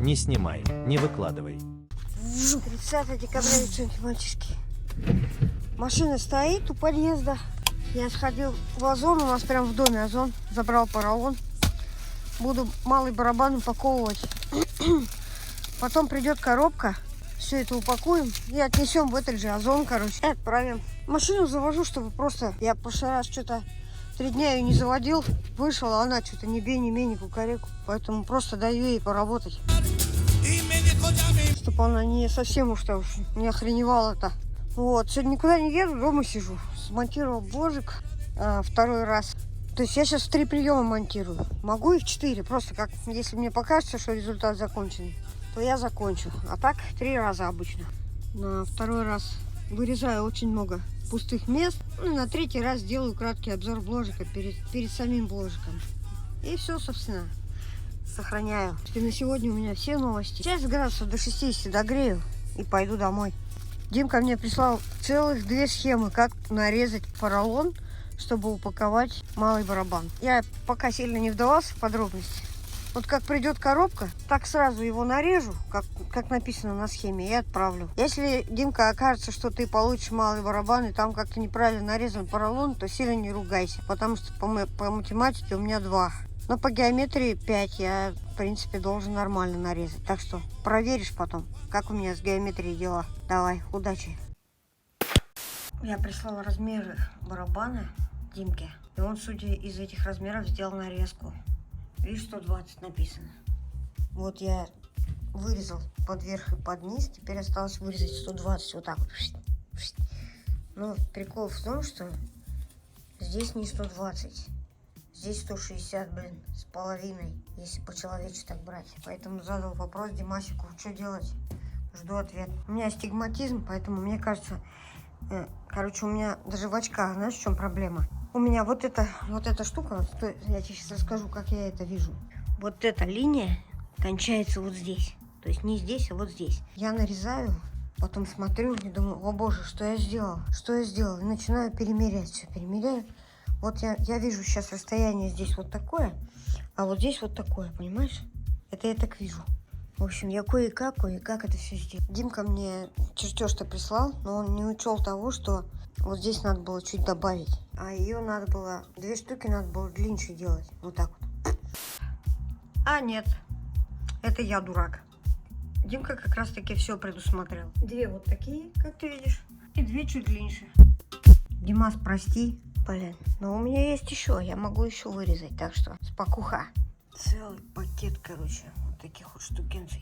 Не снимай, не выкладывай. 30 декабря, девчонки, мальчишки. Машина стоит у подъезда. Я сходил в Озон, у нас прям в доме Озон. Забрал поролон. Буду малый барабан упаковывать. Потом придет коробка. Все это упакуем и отнесем в этот же Озон, короче. И отправим. Машину завожу, чтобы просто... Я в прошлый раз что-то 3 дня ее не заводил. Вышел, а она что-то не бей, не мей, не кукареку. Поэтому просто даю ей поработать. Чтобы она не совсем уж не охреневала-то. Вот, сегодня никуда не еду, дома сижу. Смонтировал бложик второй раз. То есть я сейчас 3 приема монтирую. Могу и в 4. Просто как, если мне покажется, что результат закончен, то я закончу. А так 3 раза обычно. На второй раз вырезаю очень много пустых мест. Ну и на 3-й раз делаю краткий обзор бложика перед самим бложиком. И все, собственно, сохраняю. И на сегодня у меня все новости. Сейчас градусов до 60 догрею и пойду домой. Димка мне прислал целых 2 схемы, как нарезать поролон, чтобы упаковать малый барабан. Я пока сильно не вдавался в подробности. Вот как придет коробка, так сразу его нарежу, как написано на схеме, и отправлю. Если, Димка, окажется, что ты получишь малый барабан, и там как-то неправильно нарезан поролон, то сильно не ругайся, потому что по математике у меня 2. Но по геометрии 5 я, в принципе, должен нормально нарезать. Так что проверишь потом, как у меня с геометрией дела. Давай, удачи. Я прислала размеры барабана Димке. И он, судя из этих размеров, сделал нарезку. Видишь, 120 написано. Вот я вырезал под верх и под низ. Теперь осталось вырезать 120 вот так вот. Но прикол в том, что здесь не 120. Здесь 160, блин, с половиной, если по-человечески так брать. Поэтому задал вопрос Димасику, что делать. Жду ответ. У меня астигматизм, поэтому мне кажется... Короче, у меня даже в очках, знаешь, в чем проблема? У меня вот эта штука, я тебе сейчас расскажу, как я это вижу. Вот эта линия кончается вот здесь. То есть не здесь, а вот здесь. Я нарезаю, потом смотрю и думаю, о боже, что я сделал? Что я сделал? И начинаю перемерять. Все, перемеряю. Вот я вижу сейчас расстояние здесь вот такое, а вот здесь вот такое, понимаешь? Это я так вижу. В общем, я кое-как это все сделал. Димка мне чертеж-то прислал, но он не учел того, что вот здесь надо было чуть добавить. А ее надо было, 2 штуки надо было длиннее делать. Вот так вот. А нет, это я дурак. Димка как раз таки все предусмотрел. 2 вот такие, как ты видишь, и 2 чуть длиннее. Димас, прости, блин, но у меня есть еще, я могу еще вырезать, так что спокуха. Целый пакет, короче, вот таких вот штукенций.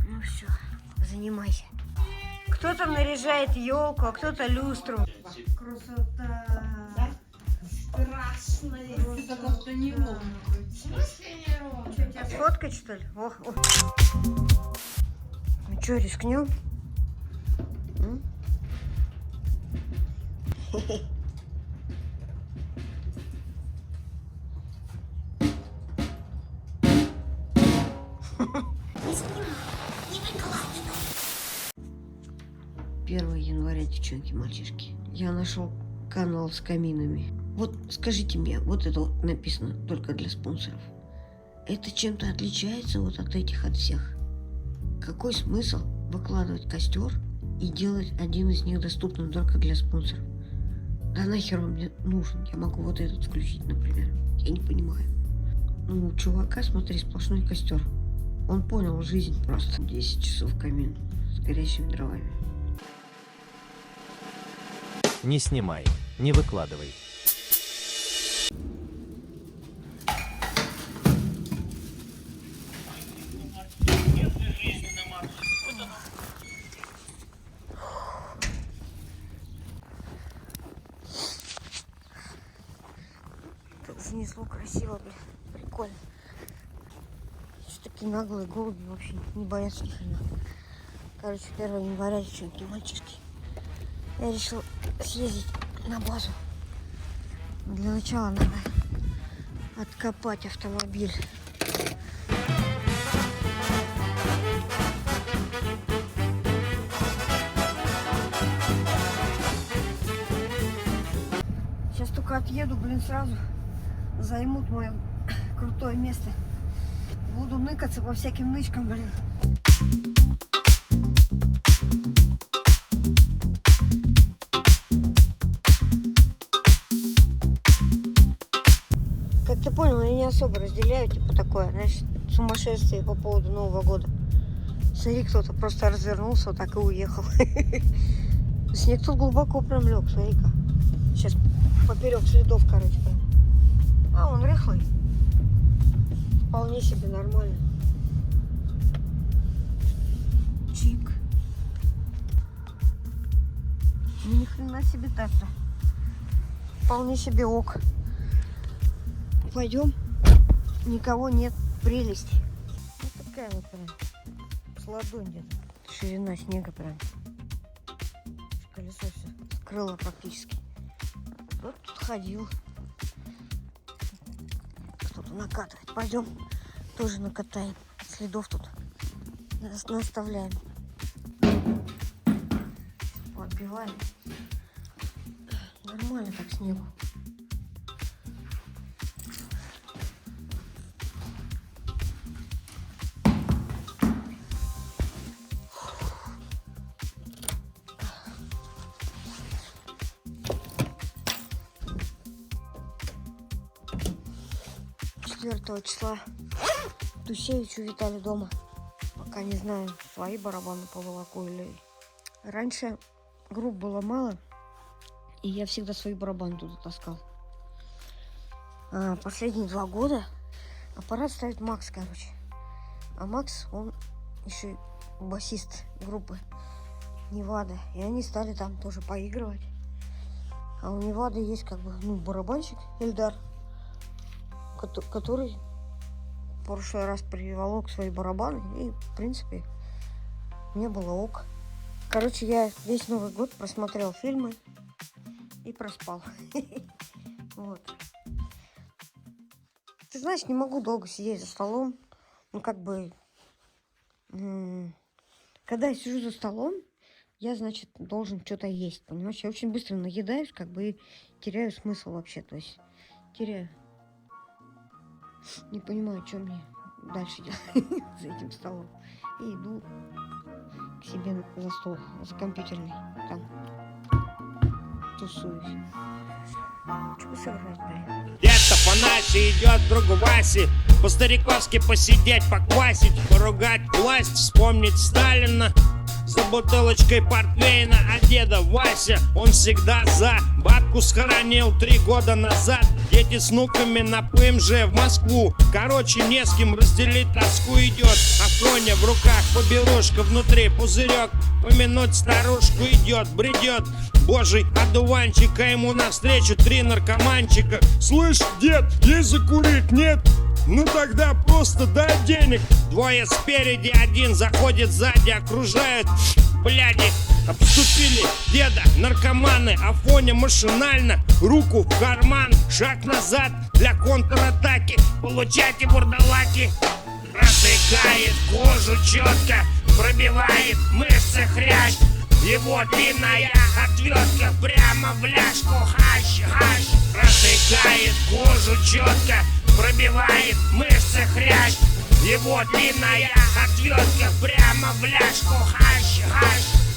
Ну все, занимайся. Кто-то наряжает елку, а кто-то люстру. Красота. Страшная. Это как-то неровно. В смысле неровно? Что, тебя сфоткать, что ли? Ох. Ну что, рискнем? Не снимай, не выкладывай. 1 января, девчонки, мальчишки. Я нашел канал с каминами. Вот скажите мне, вот это вот написано только для спонсоров. Это чем-то отличается вот от этих, от всех? Какой смысл выкладывать костер и делать один из них доступным только для спонсоров? Да нахер он мне нужен? Я могу вот этот включить, например. Я не понимаю. Ну, у чувака, смотри, сплошной костер. Он понял жизнь просто. 10 часов камин с горящими дровами. Не снимай, не выкладывай. Так занесло красиво, блин. Прикольно. Что такие наглые голуби вообще не боятся ни хрена. Короче, 1 января, девчонки, мальчишки. Я решил съездить на базу. Для начала надо откопать автомобиль. отъеду, блин, сразу займут мое крутое место. Буду ныкаться по всяким нычкам, блин. Как ты понял, я не особо разделяю, типа, такое, знаешь, сумасшествие по поводу Нового года. Смотри, кто-то просто развернулся вот так и уехал. Снег тут глубоко прям лег, смотри-ка. Сейчас поперек следов, короче, прям. А, он рыхлый. Вполне себе нормально. Чик. Ну, ни хрена себе так-то. Вполне себе ок. Пойдем. Никого нет. Прелесть. Вот такая вот прям. С ладонь где-то. Ширина снега прям. Колесо все скрыло практически. Вот тут ходил. Кто-то накатывает. Пойдем. Тоже накатаем. Следов тут наставляем. Подбиваем. Нормально так снегу. 4 числа Тусевич увидали дома. Пока не знаю, свои барабаны поволоку или... Раньше групп было мало, и я всегда свои барабаны туда таскал. А последние 2 года аппарат ставит Макс, короче. А Макс, он еще и басист группы Невада. И они стали там тоже поигрывать. А у Невады есть как бы, ну, барабанщик Эльдар, который в прошлый раз приволок свои барабаны, и, в принципе, мне было ок. Короче, я весь Новый год просмотрел фильмы и проспал. Вот. Ты знаешь, не могу долго сидеть за столом. Ну, как бы, когда я сижу за столом, я, значит, должен что-то есть, понимаешь? Я очень быстро наедаюсь, как бы, и теряю смысл вообще, то есть теряю. Не понимаю, что мне дальше делать за этим столом. И иду к себе за стол, за компьютерный. Там тусуюсь. Что бы сыграть, блин? Дед-то Афанасий идет к другу Васе, по-стариковски посидеть, поквасить, поругать власть, вспомнить Сталина. За бутылочкой портвейна, а деда Вася, он всегда за. Бабку схоронил 3 года назад. Дети с внуками на ПМЖ в Москву. Короче, не с кем разделить тоску идет. Афоня в руках, поберушка внутри, пузырек. Помянуть старушку идет, бредет. Божий одуванчик, а ему навстречу 3 наркоманчика. Слышь, дед, есть закурить, нет? Ну тогда просто дай денег. 2 спереди, 1 заходит сзади, окружают, бляди. Обступили деда наркоманы. Афоня машинально руку в карман, шаг назад для контратаки. Получайте, бурдалаки. Протыкает кожу четко, пробивает мышцы хрящ. Его длинная отвертка прямо в ляжку. Хащ. Протыкает кожу четко, пробивает мышцы хрящ. Его длинная отвертка прямо в ляжку. Хащ.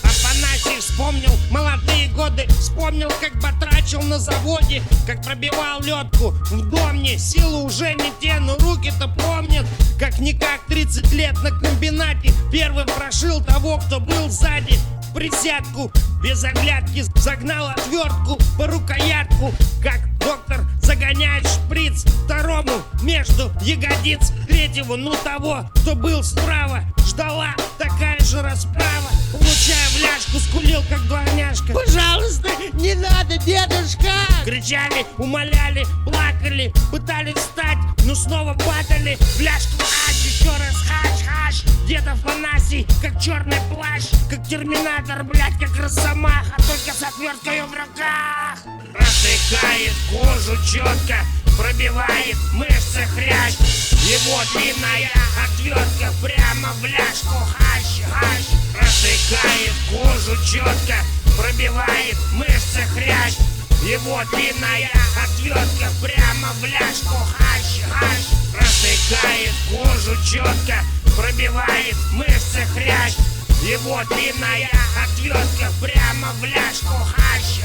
Афанасий вспомнил молодые годы, вспомнил, как батрачил на заводе, как пробивал лёдку в домне. Силы уже не те, но руки-то помнят. Как-никак 30 лет на комбинате первым прошил того, кто был сзади. Присядку без оглядки загнал отвертку по рукоятку, как доктор загоняет шприц 2-му между ягодиц 3-го, ну того, кто был справа. Ждала такая же расправа, получая в ляжку, скулил как дворняжка. Пожалуйста, не надо, дедушка! Кричали, умоляли, плакали, пытались встать, но снова падали в ляжку. Еще раз хаш. Дед Афанасий, как черный плащ, как терминатор, блядь, как росомаха, только с отверткой в руках. Протыкает кожу четко, пробивает мышцы хрящ. Его длинная отвертка прямо в ляжку. Хащ. Протыкает кожу четко, пробивает мышцы хрящ. Его длинная отвертка прямо в ляжку. Хащ, протыкает кожу четко, пробивает мышцы хрящ. Его длинная отвертка прямо в ляжку. Хащ,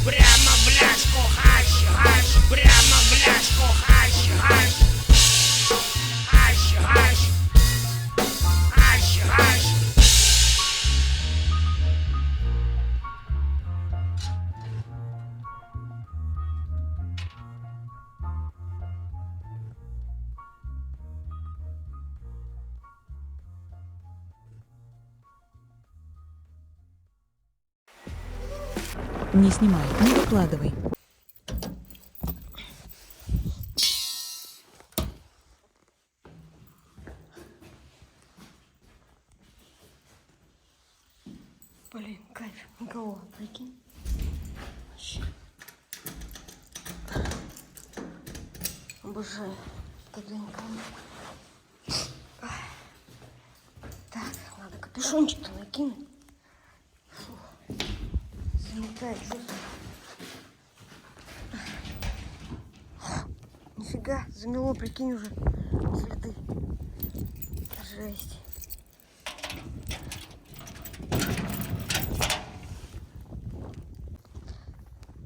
прямо в ляжку. Хащ, прямо в ляжку. Хащ, хащ. Не снимай, не выкладывай. Блин, кайф. Никого, прикинь. Вообще. Обожаю, когда никого нет. Так, надо капюшончик-то накинуть. Фух. Заметает жутко. Нифига, замело, прикинь, уже следы. Жесть.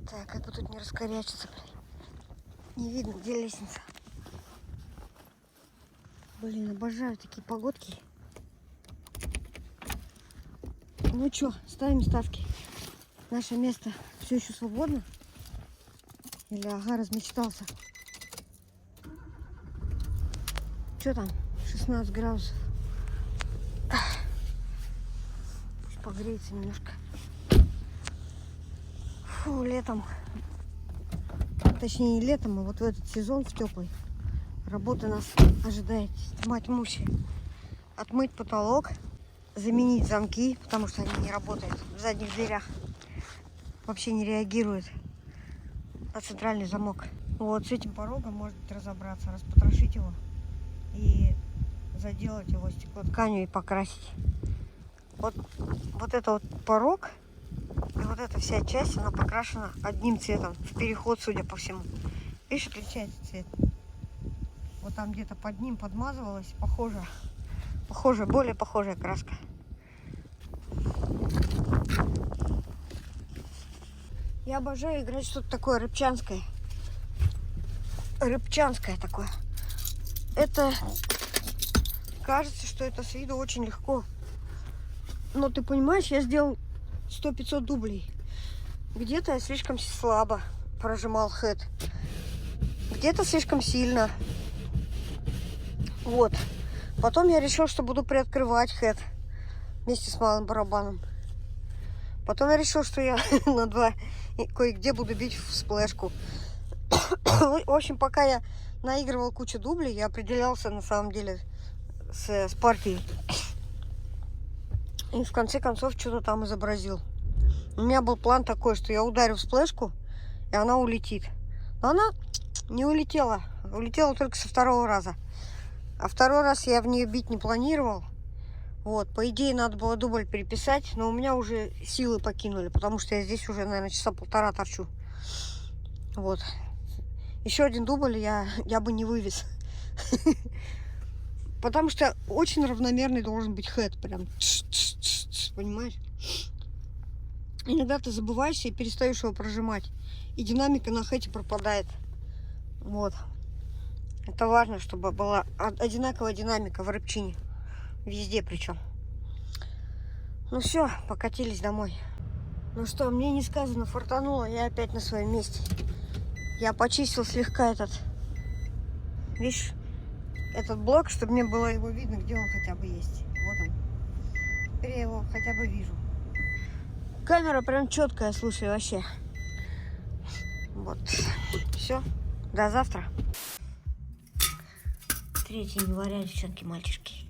Так, как бы тут не раскорячиться, блин. Не видно, где лестница. Блин, обожаю такие погодки. Ну чё, ставим ставки. Наше место все еще свободно? Или ага, размечтался? Что там? 16 градусов. Пусть погреется немножко. Фу, летом. Точнее, не летом, а вот в этот сезон, в теплый. Работа нас ожидает. Мать муси. Отмыть потолок. Заменить замки, потому что они не работают в задних дверях. Вообще не реагируют на центральный замок. Вот с этим порогом может разобраться, распотрошить его и заделать его стеклотканью и покрасить. Вот это вот порог и вот эта вся часть, она покрашена одним цветом в переход, судя по всему. Видишь, отличается цвет. Вот там где-то под ним подмазывалась, похожая, более похожая краска. Я обожаю играть что-то такое рыбчанское. Рыбчанское такое. Это кажется, что это с виду очень легко. Но ты понимаешь, я сделал 100-500 дублей. Где-то я слишком слабо прожимал хэт. Где-то слишком сильно. Вот. Потом я решил, что буду приоткрывать хэт вместе с малым барабаном. Потом я решил, что я на 2 кое-где буду бить в сплэшку. В общем, пока я наигрывал кучу дублей, я определялся на самом деле с партией. И в конце концов что-то там изобразил. У меня был план такой, что я ударю в сплэшку, и она улетит. Но она не улетела. Улетела только со 2-го раза. А 2-й раз я в нее бить не планировал. Вот, по идее, надо было дубль переписать, но у меня уже силы покинули, потому что я здесь уже, наверное, часа 1,5 торчу. Вот. Еще один дубль я бы не вывез. Потому что очень равномерный должен быть хэт. Прям, понимаешь? Иногда ты забываешься и перестаешь его прожимать. И динамика на хэте пропадает. Вот. Это важно, чтобы была одинаковая динамика в рыбчине. Везде причем. Ну все, покатились домой. Ну что, мне несказанно фартануло, я опять на своем месте. Я почистил слегка видишь, этот блок, чтобы мне было его видно, где он хотя бы есть. Вот он. Теперь я его хотя бы вижу. Камера прям четкая, слушай, вообще. Вот. Все. До завтра. 3 января, девчонки, мальчишки.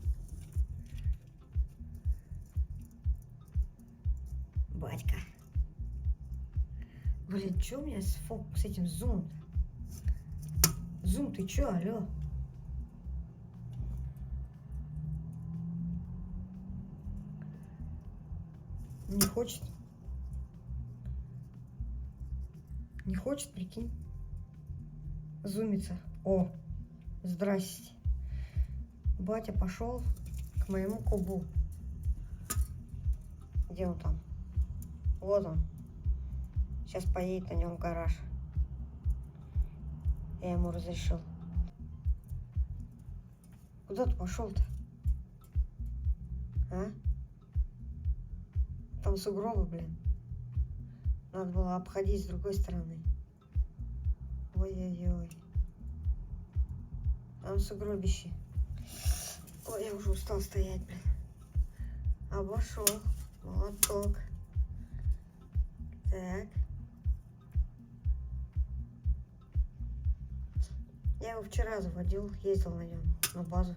Батька. Блин, что у меня с этим зумом? Зум, ты чё, алло? Не хочет. Не хочет, прикинь. Зумится. О, здрасте. Батя пошел к моему кубу. Где он там? Вот он. Сейчас поедет на нем в гараж. Я ему разрешил. Куда ты пошел-то? А? Там сугробы, блин. Надо было обходить с другой стороны. Ой-ой-ой. Там сугробище. Ой, я уже устал стоять, блин. Обошел. Молоток. Так. Я его вчера заводил, ездил на нем на базу.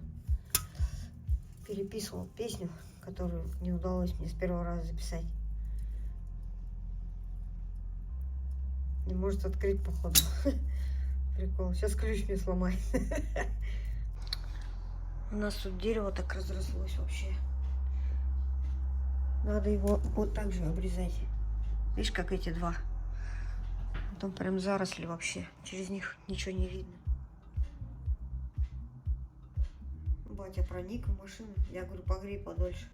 Переписывал песню, которую не удалось мне с первого раза записать. Не может открыть, походу. Прикол. Сейчас ключ мне сломает. У нас тут дерево так разрослось вообще. Надо его вот так же обрезать. Видишь, как эти два. Там прям заросли вообще. Через них ничего не видно. Батя проник в машину. Я говорю, погрей подольше.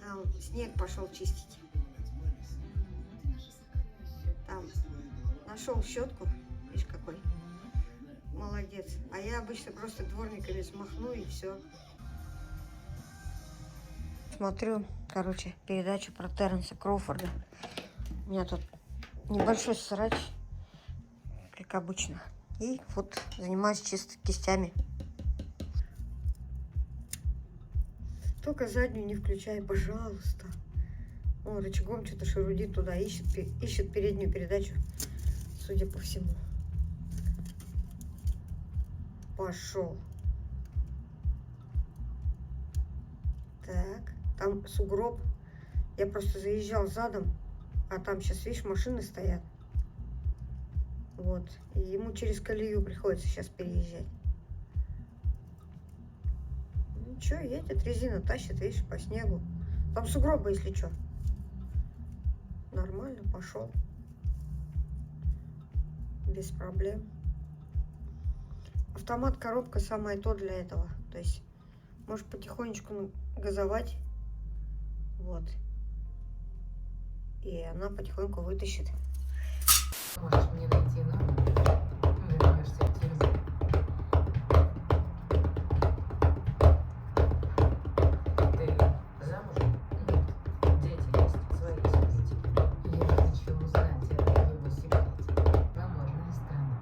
А он снег пошел чистить. Там нашел щетку. Видишь, какой. Молодец. А я обычно просто дворниками смахну и все. Смотрю, короче, передачу про Терренса Кроуфорда. У меня тут небольшой срач, как обычно. И вот занимаюсь чисто кистями. Только заднюю не включай, пожалуйста. Он рычагом что-то шарудит туда, ищет переднюю передачу, судя по всему. Пошел. Так, там сугроб. Я просто заезжал задом, а там сейчас, видишь, машины стоят. Вот. И ему через колею приходится сейчас переезжать. Ну что, едет, резина тащит, видишь, по снегу. Там сугробы, если что. Нормально, пошел. Без проблем. Автомат, коробка самое то для этого. То есть можешь потихонечку газовать. Вот. И она потихоньку вытащит. Можешь мне найти номер? Мне кажется, телефон. Ты замужем? Нет. Дети есть. Свои дети. Я хочу узнать о его секрете. Таможенная страна.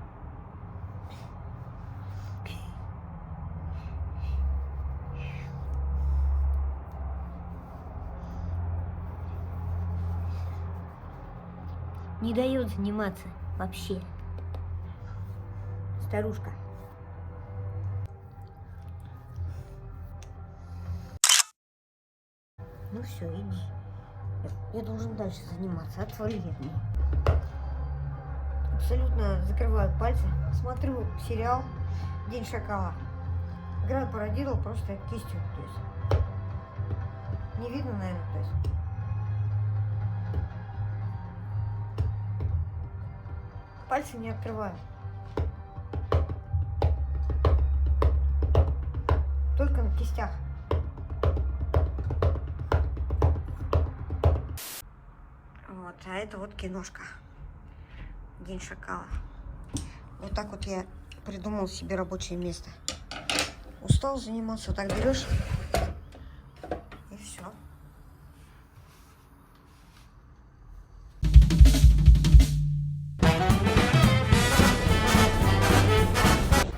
Не дает заниматься вообще. Старушка. Ну все, иди. Я должен дальше заниматься. Отвали от меня. Абсолютно закрываю пальцы. Смотрю сериал «День шакала». Играю пародировал просто кистью. То есть не видно, наверное, то есть. Пальцы не открываю. Только на кистях. Вот, а это вот киношка. День шакала. Вот так вот я придумал себе рабочее место. Устал заниматься, вот так берешь и все.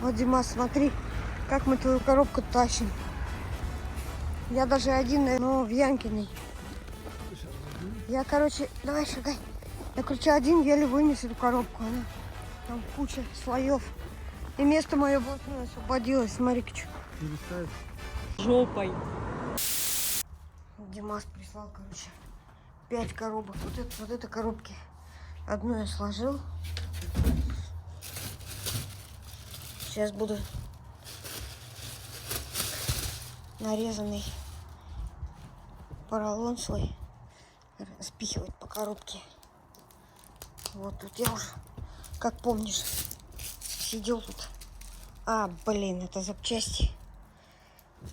Вот, Дима, смотри, как мы твою коробку тащим. Я даже один, но в Янкиной. Я, короче, давай шагай. Я, короче, один еле вынес эту коробку. Она там куча слоев. И место мое блатное освободилось. Смотри-ка, что. Жопой. Димас прислал, короче, 5 коробок. Вот это коробки. Одну я сложил. Сейчас буду нарезанный поролон свой спихивать по коробке. Вот тут я уже Как помнишь, сидел тут. А, блин, это запчасти.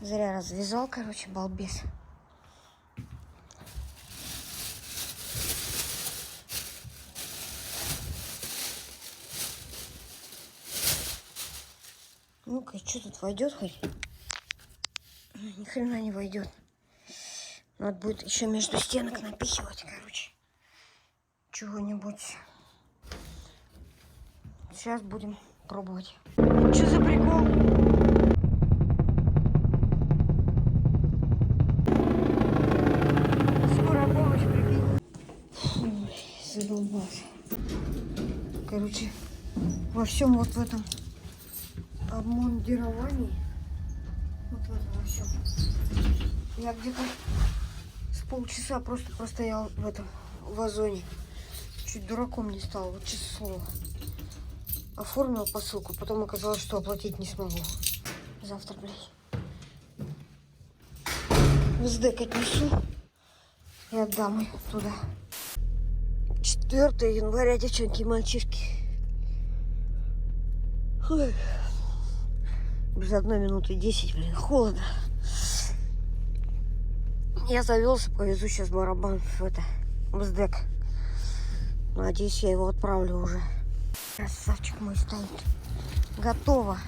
Зря развязал, короче, балбес. Ну-ка, что тут войдет хоть? Ни хрена не войдет. Надо будет еще между стенок напихивать, короче. Чего-нибудь. Сейчас будем пробовать. Что за прикол? Скорая помощь, прикинь. Ой, задолбался. Короче, во всем вот в этом обмундировании, вот в этом во всем, я где-то с полчаса просто простоял в этом вазоне. Чуть дураком не стал, вот честное слово. Оформил посылку, потом оказалось, что оплатить не смогу. Завтра, блядь, в СДЭК отнесу и отдам их туда. 4 января, девчонки и мальчишки. Ой. Без 1 минуты 10, блин, холодно. Я завелся, повезу сейчас барабан в СДЭК. Надеюсь, я его отправлю уже. Красавчик мой стоит. Готово.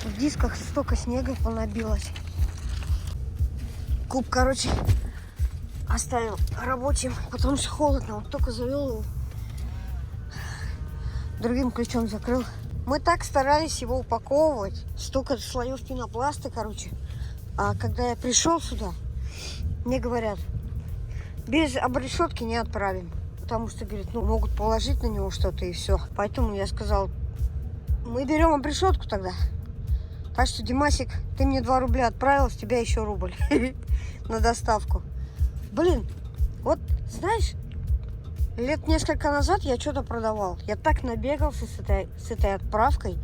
В дисках столько снега понабилось. Куб, короче, оставил рабочим, потому что холодно. Вот только завел его. Другим ключом закрыл. Мы так старались его упаковывать. Столько слоев пенопласта, короче. А когда я пришел сюда, мне говорят, без обрешетки не отправим. Потому что, говорит, ну, могут положить на него что-то и все. Поэтому я сказал, мы берем обрешетку тогда. Так что, Димасик, ты мне 2 рубля отправил, с тебя еще рубль на доставку. Блин, вот, знаешь, лет несколько назад я что-то продавал. Я так набегался с этой отправкой.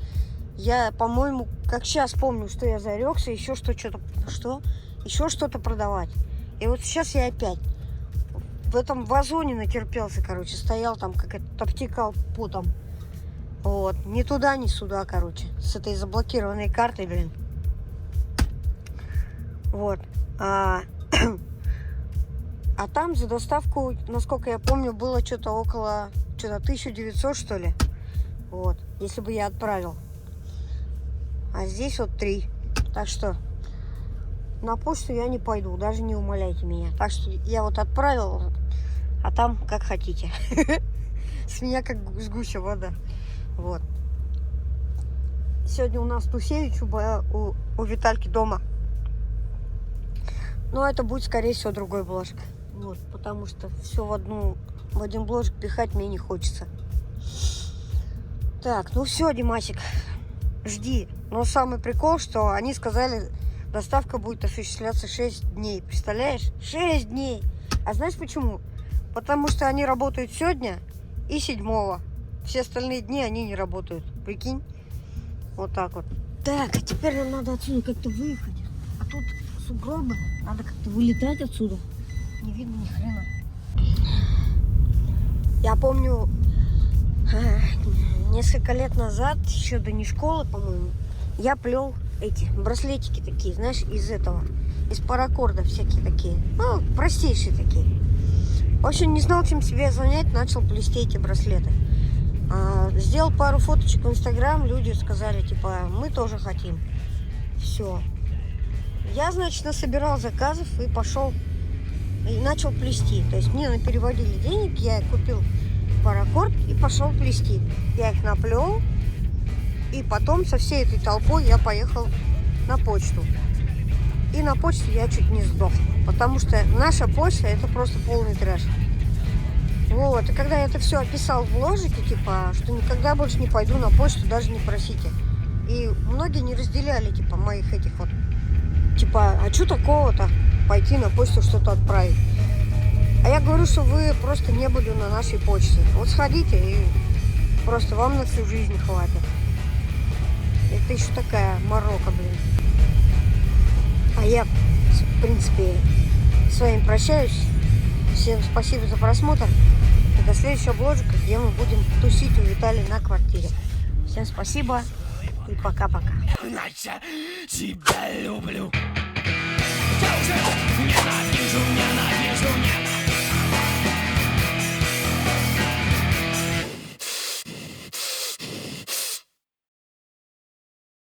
Я, по-моему, как сейчас помню, что я зарекся еще еще что-то продавать. И вот сейчас я опять в этом вазоне натерпелся, короче. Стоял там, как это, обтекал потом. Вот. Ни туда, ни сюда, короче. С этой заблокированной картой, блин. Вот. А там за доставку, насколько я помню, было что-то около 1900, что ли. Вот. Если бы я отправил. А здесь вот 3. Так что на почту я не пойду. Даже не умоляйте меня. Так что я вот отправил, а там как хотите. С меня как с гуся вода. Вот. Сегодня у нас Тусевич у Витальки дома. Но это будет, скорее всего, другой бложек. Вот, потому что все в один бложек пихать мне не хочется. Так, ну все, Димасик, жди. Но самый прикол, что они сказали, доставка будет осуществляться 6 дней. Представляешь? 6 дней. А знаешь почему? Потому что они работают сегодня и 7-го. Все остальные дни они не работают. Прикинь? Вот так вот. Так, а теперь нам надо отсюда как-то выехать. А тут сугробы. Надо как-то вылетать отсюда. Не видно ни хрена. Я помню, несколько лет назад, еще до не школы, по-моему, я плел эти браслетики такие, знаешь, из паракорда всякие такие. Ну, простейшие такие. В общем, не знал, чем себя занять, начал плести эти браслеты. Сделал пару фоточек в Инстаграм, люди сказали, типа, мы тоже хотим. Все. Я, значит, насобирал заказов и пошел, и начал плести. То есть мне переводили денег, я купил паракорд и пошел плести. Я их наплел, и потом со всей этой толпой я поехал на почту. И на почте я чуть не сдох, потому что наша почта — это просто полный трэш. Вот, и когда я это все описал в ложике, типа, что никогда больше не пойду на почту, даже не просите. И многие не разделяли, типа, моих этих вот, типа, а что такого-то пойти на почту что-то отправить? А я говорю, что вы просто не были на нашей почте. Вот сходите, и просто вам на всю жизнь хватит. Это еще такая морока, блин. А я, в принципе, с вами прощаюсь. Всем спасибо за просмотр. И до следующего бложика, где мы будем тусить у Виталия на квартире. Всем спасибо и пока-пока. Себя люблю. Ненавижу, ненавижу, ненавижу.